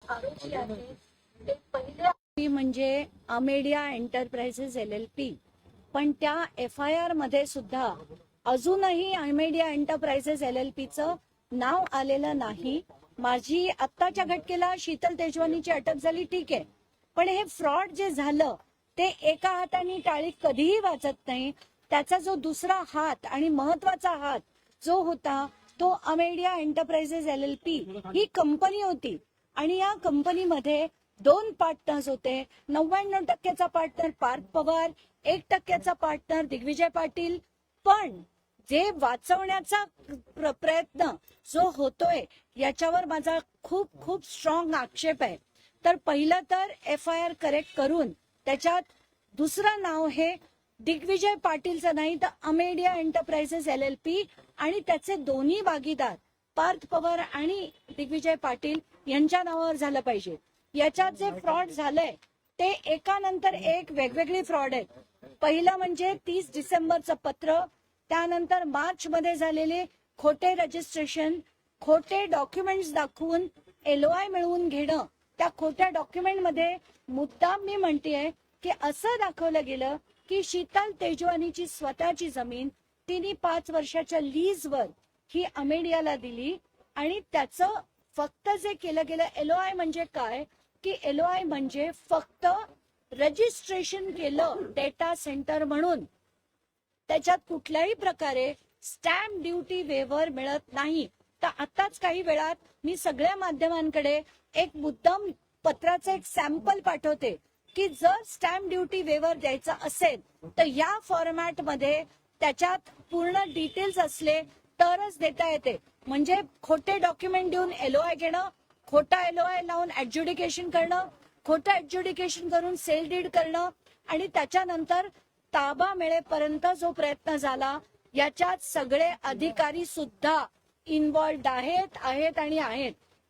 आरोपी आहेत ते पहिले म्हणजे अमेडिया एंटरप्राइजेस LLP, पण त्या FIR मध्ये सुद्धा अजूनही अमेडिया एंटरप्राइजेस LLPचं नाव आलेलं नाही. माझी आत्ताच्या घटकेला शीतल तेजवानीची अटक झाली, ठीक आहे, पण हे फ्रॉड जे झालं ते एका हाताने टाळी कधीही वाचत नाही. त्याचा जो दुसरा हात आणि महत्वाचा हात जो होता तो अमेडिया एंटरप्राइजेस LLP ही कंपनी होती आणि या कंपनीमध्ये 2 पार्टनर्स होते. 99% पार्टनर पार्थ पवार, 1% पार्टनर दिग्विजय पाटील. पण जे वाचवण्याचा प्रयत्न जो होतोय याच्यावर माझा खूप खूप स्ट्रॉंग आक्षेप आहे. तर पहिलं तर FIR करेक्ट करून त्याच्यात दुसरं नाव हे दिग्विजय पाटीलचं नाही तर अमेडिया एंटरप्राइजेस LLP आणि त्याचे दोन्ही भागीदार पार्थ पवार आणि दिग्विजय पाटील यांच्या नावावर झालं पाहिजे. याच्यात जे फ्रॉड झालंय ते एकानंतर एक वेगवेगळी फ्रॉड आहेत. पहिलं म्हणजे 30 डिसेंबरचं पत्र, त्यानंतर मार्च मध्ये झालेले खोटे रजिस्ट्रेशन, खोटे डॉक्युमेंट्स दाखवून LOI मिळवून घेणं. त्या खोट्या डॉक्युमेंट मध्ये मुद्दाम मी म्हणतेय की असं दाखवलं गेलं की शीतल तेजवानीची स्वतःची जमीन तिने 5 वर्षाच्या लीजवर ही अमेडियाला दिली आणि त्याचं फक्त जे केलं गेलं LOI म्हणजे काय की LOI म्हणजे फक्त रजिस्ट्रेशन केलं डेटा सेंटर म्हणून. त्याच्यात कुठल्याही प्रकारे स्टॅम्प ड्युटी वेव्हर मिळत नाही. तर आताच काही वेळात मी सगळ्या माध्यमांकडे एक मुद्दाम पत्राचं एक सॅम्पल पाठवते की जर स्टॅम्प ड्युटी वेव्हर द्यायचा असेल तर या फॉर्मॅट मध्ये त्याच्यात पूर्ण डिटेल्स असले तरच देता येते. म्हणजे खोटे डॉक्युमेंट देऊन LOI घेणं, खोटा LOI लावून ऍडज्युडिकेशन करणं, खोटं ऍडज्युडिकेशन करून सेल डीड करणं आणि त्याच्यानंतर ताबा मिळेपर्यंत जो प्रयत्न झाला याच्यात सगळे अधिकारी सुद्धा इन्व्हॉल्ड आहेत.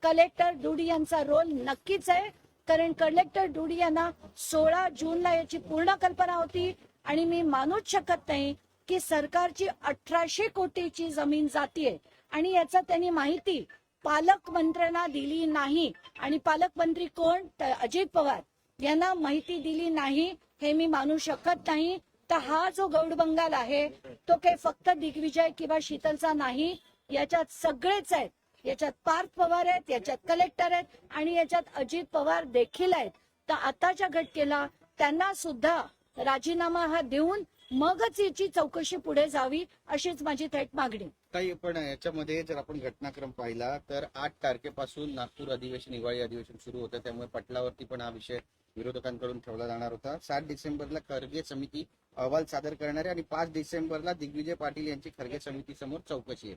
कलेक्टर डुडी यांचा रोल नक्कीच आहे, कारण कलेक्टर डुडी यांना 16 जूनला याची पूर्ण कल्पना होती आणि मी मानूच शकत नाही की सरकारची 1800 कोटीची जमीन जातीये आणि याचा त्यांनी माहिती पालकमंत्र्यांना दिली नाही. आणि पालकमंत्री कोण? अजित पवार यांना माहिती दिली नाही हे मी मानू शकत नाही. तर हा जो गौडबंगाल आहे तो काही फक्त दिग्विजय किंवा शीतलचा नाही, याच्यात सगळेच आहेत. याच्यात पार्थ पवार आहेत, याच्यात कलेक्टर आहेत आणि याच्यात अजित पवार देखील आहेत. तर आताच्या घटनेला त्यांना सुद्धा राजीनामा हा देऊन मगच याची चौकशी पुढे जावी अशीच माझी थेट मागणी. ताई, पण याच्यामध्ये जर आपण घटनाक्रम पाहिला तर 8 तारखेपासून नागपूर अधिवेशन, हिवाळी अधिवेशन सुरू होतं, त्यामुळे पटलावरती पण हा विषय विरोधकांकडून ठेवला जाणार होता. 7 डिसेंबरला खरगे समिती अहवाल सादर करणार आहे आणि 5 डिसेंबरला दिग्विजय पाटील यांची खरगे समिती समोर चौकशी आहे.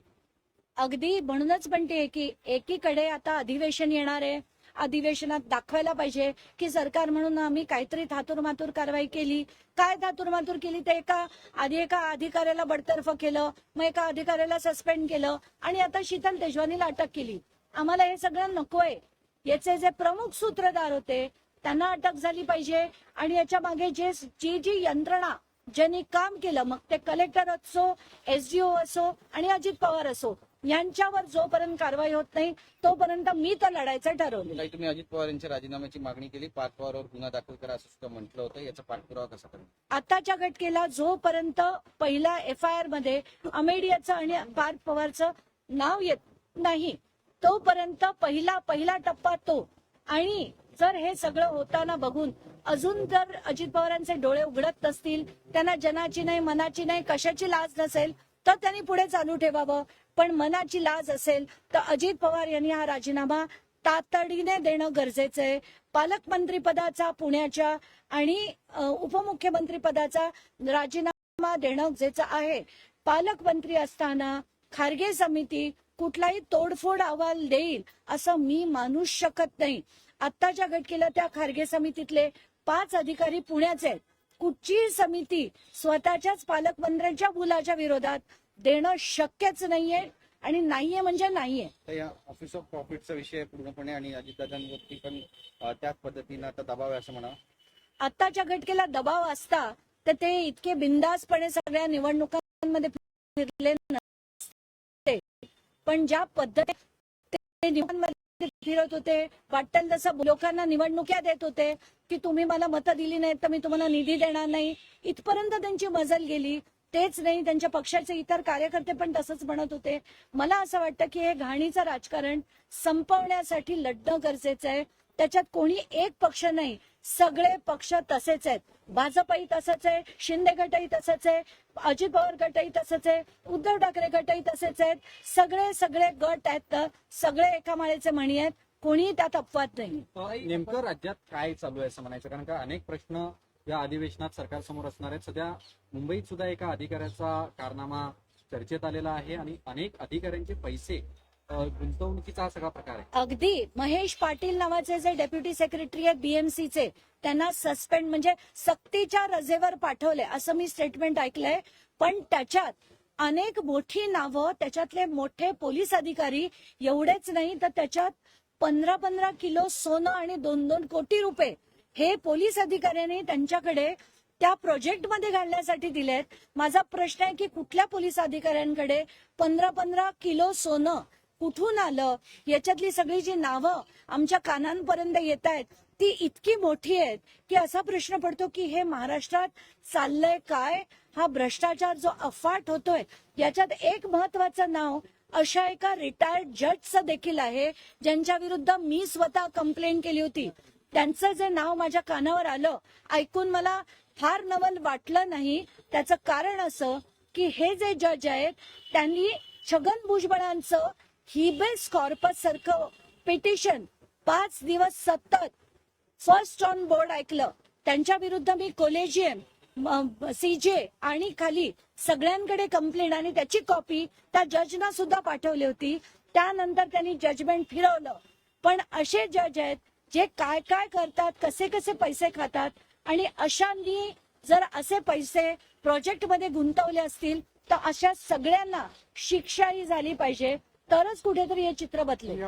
अगदी म्हणूनच म्हणते की एकीकडे आता अधिवेशन येणार आहे, अधिवेशनात दाखवायला पाहिजे की सरकार म्हणून आम्ही काहीतरी थातुरमातुर कारवाई केली. काय थातुरमातुर केली? तर एका अधिकाऱ्याला बडतर्फ केलं, मग एका अधिकाऱ्याला सस्पेंड केलं आणि आता शीतल तेजवानीला अटक केली. आम्हाला हे सगळं नकोय. याचे जे प्रमुख सूत्रधार होते त्यांना अटक झाली पाहिजे आणि याच्या मागे जी यंत्रणा ज्यांनी काम केलं, मग ते कलेक्टर असो, SDO असो आणि अजित पवार असो, यांच्यावर जोपर्यंत कारवाई होत नाही तोपर्यंत मी तर लढायचं ठरवलं. तुम्ही अजित पवार यांच्या राजीनाम्याची मागणी केली, पार्थ पवारवर गुन्हा दाखल करा असं सुद्धा म्हटलं होतं. याचा पाठपुरावा कसा करा? आताच्या घटनेला जोपर्यंत पहिला FIR मध्ये अमेडियाचं आणि पार्थ पवारचं नाव येत नाही तोपर्यंत पहिला टप्पा तो. आणि जर हे सगळं होताना बघून अजून जर अजित पवारांचे डोळे उघडत नसतील, त्यांना जनाची नाही, मनाची नाही, कशाची लाज नसेल तर त्यांनी पुढे चालू ठेवावं. पण मनाची लाज असेल तर अजित पवार यांनी हा राजीनामा तातडीने देणं गरजेचं आहे. पालकमंत्री पदाचा पुण्याच्या आणि उपमुख्यमंत्री पदाचा राजीनामा देणं गरजेचं आहे. पालकमंत्री असताना खारगे समिती कुठलाही तोडफोड अहवाल देईल असं मी मानू शकत नाही. आत्ताच्या घटनेला त्या खारगे समितीतले 5 अधिकारी पुण्याचे आहेत. कुठची समिती स्वतःच्याच पालकमंत्र्यांच्या मुलाच्या विरोधात देणं शक्यच नाहीये आणि नाहीये म्हणजे नाहीये. या ऑफिस ऑफ प्रॉफिटचा विषय पूर्णपणे आणि अजितदादांवरती पण त्याच पद्धतीनं आता दबाव आहे असं म्हणा. आताच्या घटनेला दबाव असता तर ते इतके बिनधास्तपणे सगळ्या निवडणुकांमध्ये फिरले नसते. पण ज्या पद्धतीने फिरत होते, वाटेल तसं लोकांना निवडणुक्या देत होते की तुम्ही मला मतं दिली नाहीत तर मी तुम्हाला निधी देणार नाही. इथपर्यंत त्यांची मजल गेली. तेच नाही, त्यांच्या पक्षाचे इतर कार्यकर्ते पण तसंच म्हणत होते. मला असं वाटतं की हे घाणीचं राजकारण संपवण्यासाठी लढणं गरजेचं आहे. त्याच्यात कोणी एक पक्ष नाही, सगळे पक्ष तसेच आहेत. भाजपही तसंच आहे, शिंदे गटही तसंच आहे, अजित पवार गटही तसंच आहे, उद्धव ठाकरे गटही तसेच आहेत. सगळे गट आहेत, सगळे एका माळेचे मणी आहेत. कोणीही त्यात अपवाद नाही. नेमकं राज्यात काय चालू आहे असं म्हणायचं, कारण का अनेक प्रश्न या अधिवेशनात सरकारसमोर असणार आहेत. सध्या मुंबईत सुद्धा एका अधिकाऱ्याचा कारनामा चर्चेत आलेला आहे आणि अनेक अधिकाऱ्यांचे पैसे गुंतवणुकीचा हा सगळा प्रकार आहे. अगदी महेश पाटील नावाचे जे डेप्युटी सेक्रेटरी आहेत बीएमसीचे, त्यांना सस्पेंड म्हणजे सक्तीच्या रजेवर पाठवले असं मी स्टेटमेंट ऐकलंय. पण त्याच्यात अनेक मोठी नावं, त्याच्यातले मोठे पोलीस अधिकारी एवढेच नाही तर त्याच्यात 15 किलो सोनं आणि 2 कोटी रुपये हे पोलीस अधिकाऱ्यांनी त्यांच्याकडे त्या प्रोजेक्टमध्ये घालण्यासाठी दिलेत. माझा प्रश्न आहे की कुठल्या पोलीस अधिकाऱ्यांकडे 15 किलो सोनं कुठून आलं? याच्यातली सगळी जी नावं आमच्या कानांपर्यंत येत आहेत ती इतकी मोठी आहेत की असा प्रश्न पडतो की हे महाराष्ट्रात चाललंय काय? हा भ्रष्टाचार जो अफाट होतोय, याच्यात एक महत्वाचं नाव अशा एका रिटायर्ड जजचं देखील आहे ज्यांच्या विरुद्ध मी स्वतः कंप्लेंट केली होती. त्यांचं जे नाव माझ्या कानावर आलं, ऐकून मला फार नवल वाटलं नाही. त्याचं कारण असं की हे जे जज आहेत त्यांनी छगन भुजबळांचं हिबेस कॉर्पस सारखं पिटिशन 5 दिवस सतत फर्स्ट ऑन बोर्ड ऐकलं. त्यांच्या विरुद्ध मी कोलेजियम, सीजे आणि खाली सगळ्यांकडे कंप्लेंट आणि त्याची कॉपी त्या जजना सुद्धा पाठवली होती. त्यानंतर त्यांनी जजमेंट फिरवलं. पण असे जज आहेत जे काय काय करतात, कसे कसे पैसे खातात, आणि अशांनी जर असे पैसे प्रोजेक्टमध्ये गुंतवले असतील तर अशा सगळ्यांना शिक्षाही झाली पाहिजे, तरच कुठेतरी हे चित्र बदलेल.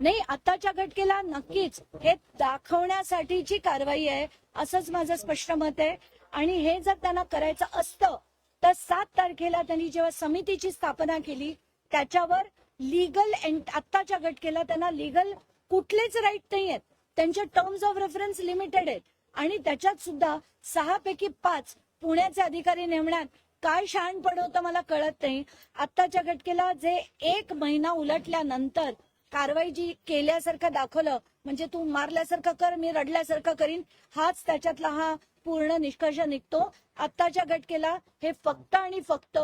नाही, आताच्या घटकेला नक्कीच हे दाखवण्यासाठीची कारवाई आहे असंच माझं स्पष्ट मत आहे. आणि हे जर त्यांना करायचं असतं तर 7 तारखेला त्यांनी जेव्हा समितीची स्थापना केली त्याच्यावर लीगल आत्ताच्या घटकेला त्यांना लीगल कुठलेच राईट नाही आहेत. त्यांचे टर्म्स ऑफ रेफरन्स लिमिटेड आहेत आणि त्याच्यात सुद्धा 6 पैकी 5 पुण्याचे अधिकारी नेमण्यात काय शहाणपण होतं मला कळत नाही. आत्ताच्या घटकेला जे 1 महिना उलटल्यानंतर कारवाई जी केल्यासारखं दाखवलं, म्हणजे तू मारल्यासारखं कर, मी रडल्यासारखं करीन, हाच त्याच्यातला हा पूर्ण निष्कर्ष निघतो. आत्ताच्या घटकेला हे फक्त आणि फक्त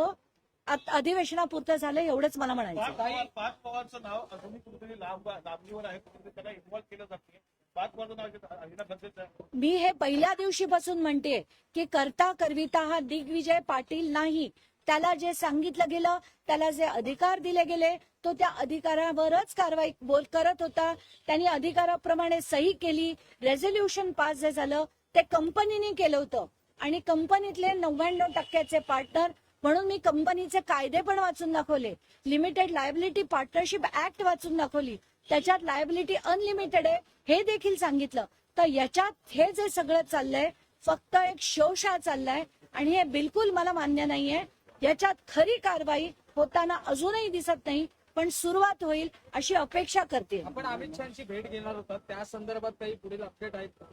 अधिवेशनापुरतं झालं एवढंच मला म्हणायचं. पाच पवारचं नाव अजूनही कुठेतरी लांबणीवर आहे, कुठेतरी त्याला इन्व्हॉल्व केलं जाते. पाच पवारचं नाव घेणं गरजेचं आहे. मी हे पहिल्या दिवशीपासून म्हणते की करता करविता हा दिग्विजय पाटील नाही. त्याला जे सांगितलं गेलं, त्याला जे अधिकार दिले गेले, तो त्या अधिकारावरच कारवाई करत होता. त्यांनी अधिकाराप्रमाणे सही केली. रेझोल्युशन पास जे झालं ते कंपनीने केलं होतं आणि कंपनीतले 99% पार्टनर म्हणून मी कंपनीचे कायदे पण वाचून दाखवले. लिमिटेड लायबिलिटी पार्टनरशिप ऍक्ट वाचून दाखवली. त्याच्यात लायबिलिटी अनलिमिटेड आहे हे देखील सांगितलं. तर याच्यात हे जे सगळं चाललंय फक्त एक शोषा चाललाय आणि हे बिलकुल मला मान्य नाहीये. याच्यात खरी कारवाई होताना अजूनही दिसत नाही, पण सुरुवात होईल अशी अपेक्षा करते. आपण अमित शहाची भेट घेणार होता, त्या संदर्भात काही पुढील अपडेट आहेत?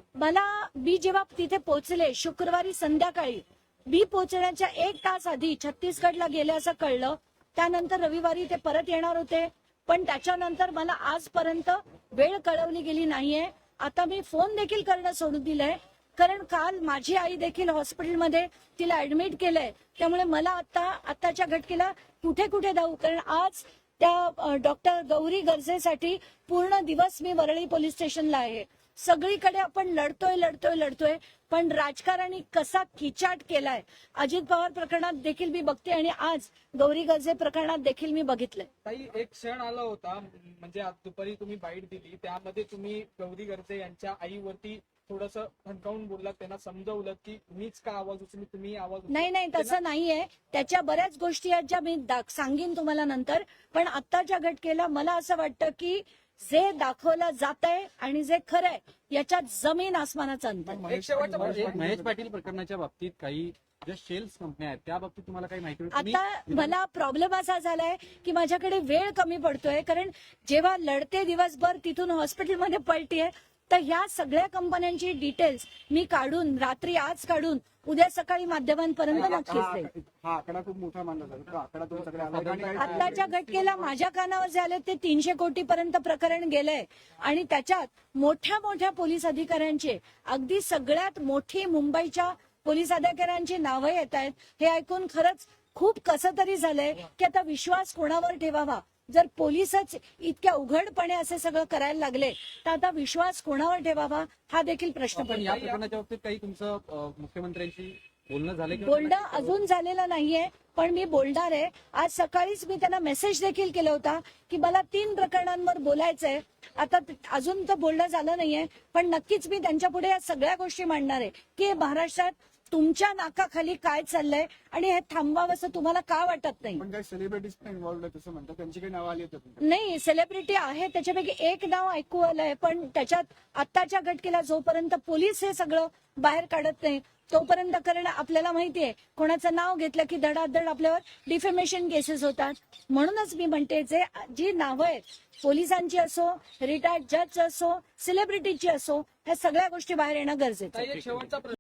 मी जेव्हा तिथे पोहोचले शुक्रवारी संध्याकाळी, मी पोहोचण्याच्या 1 तास आधी छत्तीसगडला गेले असं कळलं. त्यानंतर रविवारी ते परत येणार होते, पण त्याच्यानंतर मला आजपर्यंत वेळ कळवली गेली नाहीये. आता मी फोन देखील करणं सोडून दिलंय, कारण काल माझी आई देखील हॉस्पिटलमध्ये तिला ऍडमिट केलंय. त्यामुळे मला आताच्या घटकेला कुठे कुठे जाऊ, कारण आज त्या डॉक्टर गौरी गर्जेसाठी पूर्ण दिवस मी वरळी पोलीस स्टेशनला आहे. सगळीकडे आपण लढतोय, पण राजकारणी कसा खिचाट केलाय अजित पवार प्रकरणात देखील मी बघते आणि आज गौरी गर्जे प्रकरणात देखील मी बघितलंय. ताई, एक क्षण आला होता, म्हणजे आज दुपारी तुम्ही बाईट दिली, त्यामध्ये तुम्ही गौरी गर्जे यांच्या आईवरती थोडंसं ठणकावून बोललात, त्यांना समजवलं की मीच का आवाज उचलू, तुम्ही आवाज उचलू. नाही, तसं नाहीये. त्याच्या बऱ्याच गोष्टी आहेत ज्या मी सांगेन तुम्हाला नंतर. पण आत्ताच्या घटकेला मला असं वाटतं की जे दाखवलं जात आहे आणि जे खरंय याच्यात जमीन आसमानाचं अंतर. महेश पाटील प्रकरणाच्या बाबतीत काही ज्या शेल्स कंपन्या आहेत त्या बाबतीत तुम्हाला काही माहिती मिळते? आता मला प्रॉब्लेम असा झालाय की माझ्याकडे वेळ कमी पडतोय, कारण जेव्हा लढते दिवसभर तिथून हॉस्पिटलमध्ये पलटीये, तर ह्या सगळ्या कंपन्यांची डिटेल्स मी काढून रात्री आज काढून उद्या सकाळी माध्यमांपर्यंत नक्कीच देईन. हा आकडा खूप मोठा मानला जातो. तो आकडा तुमच्याकडे आला आणि काही- आत्ताच्या घटकेला माझ्या कानावर झाले ते 300 कोटीपर्यंत प्रकरण गेलंय आणि त्याच्यात मोठ्या मोठ्या पोलीस अधिकाऱ्यांचे, अगदी सगळ्यात मोठी मुंबईच्या पोलीस अधिकाऱ्यांची नावं येत आहेत. हे ऐकून खरंच खूप कसं तरी झालंय की आता विश्वास कोणावर ठेवावा. जर पोलीसच इतक्या उघडपणे असे सगळं करायला लागले तर आता विश्वास कोणावर ठेवावा हा देखील प्रश्न पण या पडतो. प्रकरणाच्या बाबतीत काही तुमचं मुख्यमंत्र्यांशी बोलणं झालं की बोलणं अजून झालेलं नाहीये, पण मी बोलणार आहे. आज सकाळीच मी त्यांना मेसेज देखील केला होता की मला 3 प्रकरणांवर बोलायचंय. आता अजून तर बोलणं झालं नाहीये, पण नक्कीच मी त्यांच्या पुढे या सगळ्या गोष्टी मांडणार आहे की महाराष्ट्रात तुमच्या नाकाखाली काय चाललंय आणि हे थांबावंसं तुम्हाला का वाटत नाही. पण काही सेलिब्रिटीज पण इन्व्हॉल्ड आहेत असं म्हणतात. त्यांची काही नावं आली होती? नाही, सेलिब्रिटी आहे त्याच्यापैकी एक नाव ऐकू आलंय, पण त्याच्यात आत्ताच्या घटकेला जोपर्यंत पोलीस हे सगळं बाहेर काढत नाही तोपर्यंत करणं आपल्याला माहितीये. कोणाचं नाव घेतलं की धडाधड आपल्यावर डिफेमेशन केसेस होतात. म्हणूनच मी म्हणते जी नावं आहेत पोलिसांची असो, रिटायर्ड जज असो, सेलिब्रिटीची असो, ह्या सगळ्या गोष्टी बाहेर येणं गरजेचं आहे.